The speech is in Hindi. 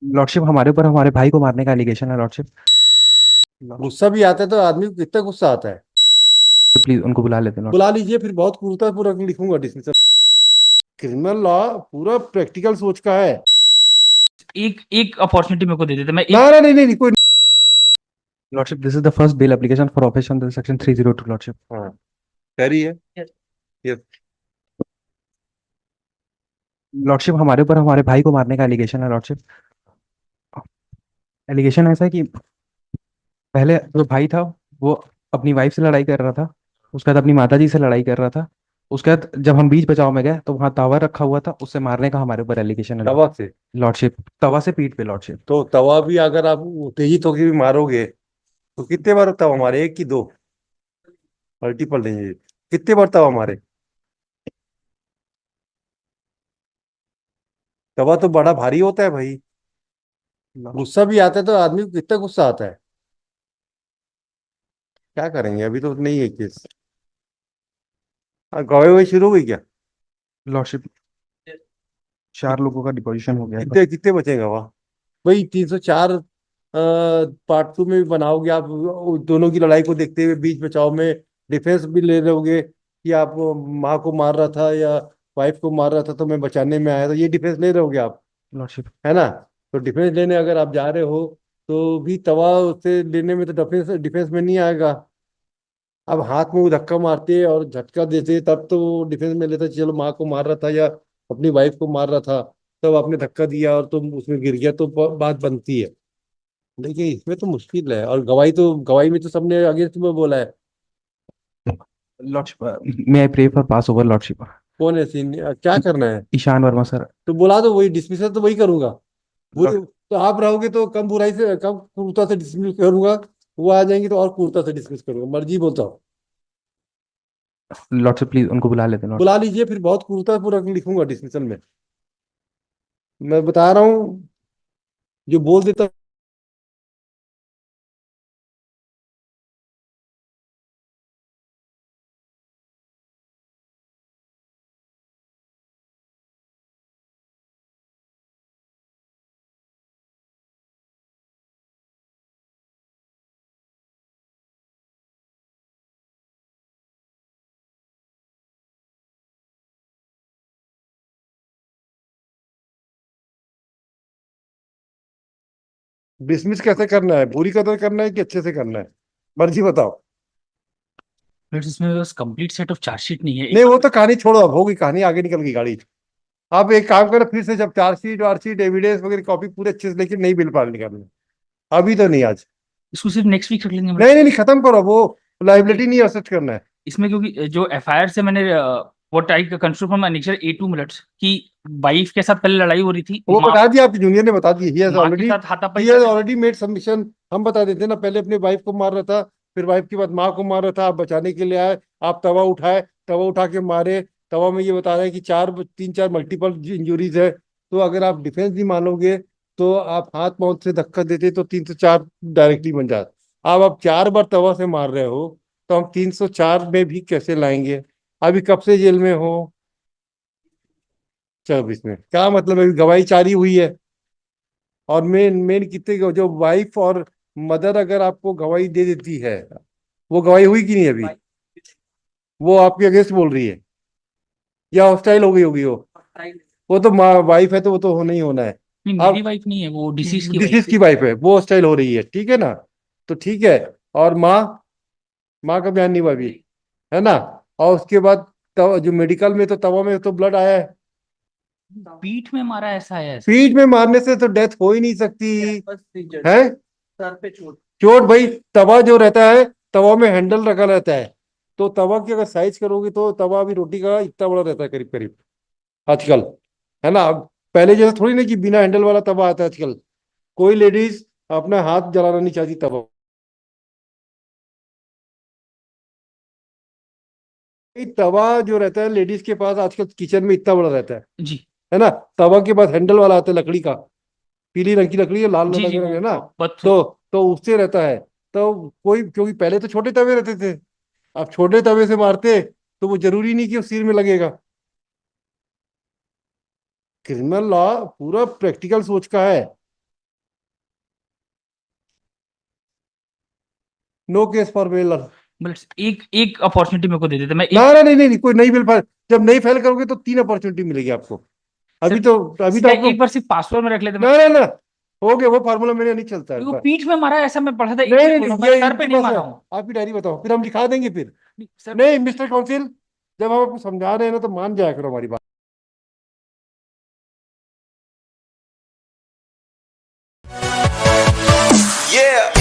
लॉर्डशिप हमारे ऊपर हमारे भाई को मारने का एलिगेशन है लॉर्डशिप। गुस्सा भी आता है तो आदमी को कितना गुस्सा आता है। प्लीज उनको बुला लेते हैं बुला लॉर्डशिप। लीजिए, फिर बहुत क्रूरतापूर्वक लिखूंगा डिस्मिसल। क्रिमिनल लॉ पूरा प्रैक्टिकल सोच का है। एक एक अपॉर्चुनिटी मेरे को दे देते, मैं ना एक। ना, नहीं नहीं नहीं, कोई। Lordship this is the first bail application for offence under section 302 lordship. हाँ, कह रही है। ये लॉर्डशिप हमारे ऊपर हमारे भाई को मारने का एलिगेशन है लॉर्डशिप। एलिगेशन ऐसा है कि पहले जो भाई था वो अपनी वाइफ से लड़ाई कर रहा था। उसके बाद अपनी माता जी से लड़ाई कर रहा था। उसके बाद जब हम बीच बचाव में गए तो वहां तावा रखा हुआ था, उससे मारने का हमारे ऊपर एलिगेशन है तवा से। लॉर्डशिप। तवा से पीठ पे लॉर्डशिप। तो तवा भी अगर आप उत्तेजित होकर भी मारोगे तो कितने बार तवा मारे, एक की दो? मल्टीपल नहीं, कितने बार तवा मारे? तवा तो बड़ा भारी होता है भाई। गुस्सा भी आता है तो आदमी को कितना गुस्सा आता है। क्या करेंगे, अभी तो नहीं है केस। हाँ, गवाही वही शुरू हो गई क्या? लॉर्डशिप 4 लोगों का डिपोजिशन हो गया है कितने बस। कितने बचेगा वहाँ? वही 304 पार्ट 2 में भी बनाओगे आप। दोनों की लड़ाई को देखते हुए बीच बचाव में डिफेंस भी ले रहोगे कि आप माँ को मार रहा था या वाइफ को मार रहा था तो मैं बचाने में आया था, ये डिफेंस ले रहोगे आप। लॉर्डशिप है ना? तो डिफेंस लेने अगर आप जा रहे हो तो भी तवा उससे लेने में तो डिफेंस डिफेंस में नहीं आएगा। अब हाथ में वो धक्का मारते और झटका देते तब तो वो डिफेंस में लेता, चलो माँ को मार रहा था या अपनी वाइफ को मार रहा था, तब आपने धक्का दिया और तुम उसमें गिर गया तो बात बनती है। देखिए इसमें तो मुश्किल है, और गवाही में तो सबने अगेंस्ट में बोला है। Lordship may I pray for pass over lordship. कौन है सीन, क्या करना है? ईशान वर्मा सर। तो बुला दो, वही डिसमिसल तो वही करूंगा। वो लॉर्ड तो आप रहोगे तो कम बुराई से कम क्रूरता से डिसमिस करूंगा। वो आ जाएंगे तो और क्रूरता से डिसमिस करूंगा, मर्जी बोलता हूँ। लॉर्डशिप प्लीज उनको बुला लेते हैं बुला लॉर्डशिप। लीजिए, फिर बहुत क्रूरतापूर्वक लिखूंगा डिसमिसल में। मैं बता रहा हूँ, जो बोल देता। डिसमिस कैसे करना है, बुरी कदर करना है कि अच्छे से करना है? मर्जी बताओ। बट इसमें बस कंप्लीट सेट ऑफ चार्जशीट नहीं है नहीं, एक। वो तो कहानी छोड़ो, अब होगी कहानी, आगे निकल गई गाड़ी। आप एक काम करो, फिर से जब चार्जशीट वार्जशीट एविडेंस वगैरह कॉपी पूरे अच्छे से लेके, नहीं बिल पाल निकालना। अभी तो नहीं, आज। इसको सिर्फ नेक्स्ट वीक रख लेंगे नहीं बट। नहीं नहीं, खत्म करो वो। क्योंकि लाइबिलिटी नहीं असेट करना है। इसमें, क्योंकि जो एफआईआर से मैंने what I construct from annexure A2 minutes की वाइफ के साथ पहले लड़ाई हो रही थी, वो माँ बता दिया, आपके जूनियर ने बता दिया, माँ के साथ हाथापाई ही कर हैज रहे थे। Already made submission. हम बता देते ना, पहले अपने वाइफ को मार रहा था, फिर वाइफ के बाद माँ को मार रहा था, आप बचाने के लिए आए। आप तवा उठाए, तवा उठा के मारे। तवा में ये बता रहे हैं कि 3-4 मल्टीपल इंजुरीज है। तो अगर आप डिफेंस नहीं मानोगे तो आप हाथ पांव से धक्का देते तो 304 डायरेक्टली बन जाता। अब आप 4 बार तवा से मार रहे हो, तो हम 304 में भी कैसे लाएंगे? अभी कब से जेल में हो? 24 में क्या मतलब है, अभी गवाही जारी हुई है। और मेन मेन कितने जो वाइफ और मदर अगर आपको गवाही दे देती है, वो गवाही हुई कि नहीं अभी? वो आपके अगेंस्ट बोल रही है या हॉस्टाइल हो गई होगी वो तो वाइफ है तो वो तो होना ही होना है। नहीं, मेरी आप वाइफ नहीं है, वो डिसीज की वाइफ डिसीज की वाइफ है, वो हॉस्टाइल हो रही है, ठीक है ना? तो ठीक है। और माँ, माँ का बयान नहीं हुआ अभी, है ना? और उसके बाद जो मेडिकल में तो तवा में तो ब्लड आया है। है। पीठ में मारा ऐसा है ऐसा। पीठ में मारने से तो डेथ हो ही नहीं सकती है। सर पे चोट। चोट भाई, तवा जो रहता है, तवा में हैंडल रखा रहता है। तो तवा की अगर साइज करोगे तो तवा भी रोटी का इतना बड़ा रहता है करीब करीब, आजकल। है ना? अब पहले जैसा थोड़ी ना कि बिना हैंडल वाला तवा आता है आजकल। कोई लेडीज अपना हाथ जलाना नहीं चाहती तवा। ये तवा जो रहता है लेडीज के पास आजकल किचन में इतना बड़ा रहता जी है ना? तवा के बाद हैंडल वाला आता है लकड़ी का, पीली रंग की लकड़ी है, लाल जी जी, रंग वो है ना? बथ। तो उससे रहता है। तो कोई, क्योंकि पहले तो छोटे तवे रहते थे, अब छोटे तवे से मारते तो वो जरूरी नहीं कि उस सिर में लगेगा। क्रिमिनल लॉ पूरा प्रैक्टिकल सोच का है। No case for bail. मतलब एक एक अपॉर्चुनिटी मेरे को दे देते, मैं ना एक ना नहीं नहीं नहीं, कोई नई बिल फाइल, जब नई फाइल करोगे तो 3 अपॉर्चुनिटी मिलेगी आपको। अभी सिर्फ तो अभी तो आपको एक बार सिर्फ पासवर्ड में रख लेते मैं। ना ना ना, हो गया वो फार्मूला मेरे नहीं चलता है। वो पीठ में मारा है, ऐसा मैं पढ़ा था, एक नहीं चीज नहीं बोल रहा नहीं, हूँ, मैं ये सर पे इनके नहीं पास है, मारा हूँ। आपकी डायरी बताओ फिर हम लिखा देंगे फिर। सर नहीं मिस्टर काउंसिल, जब हम आपको समझा रहे हैं ना तो मान जाया करो हमारी बात। Yeah.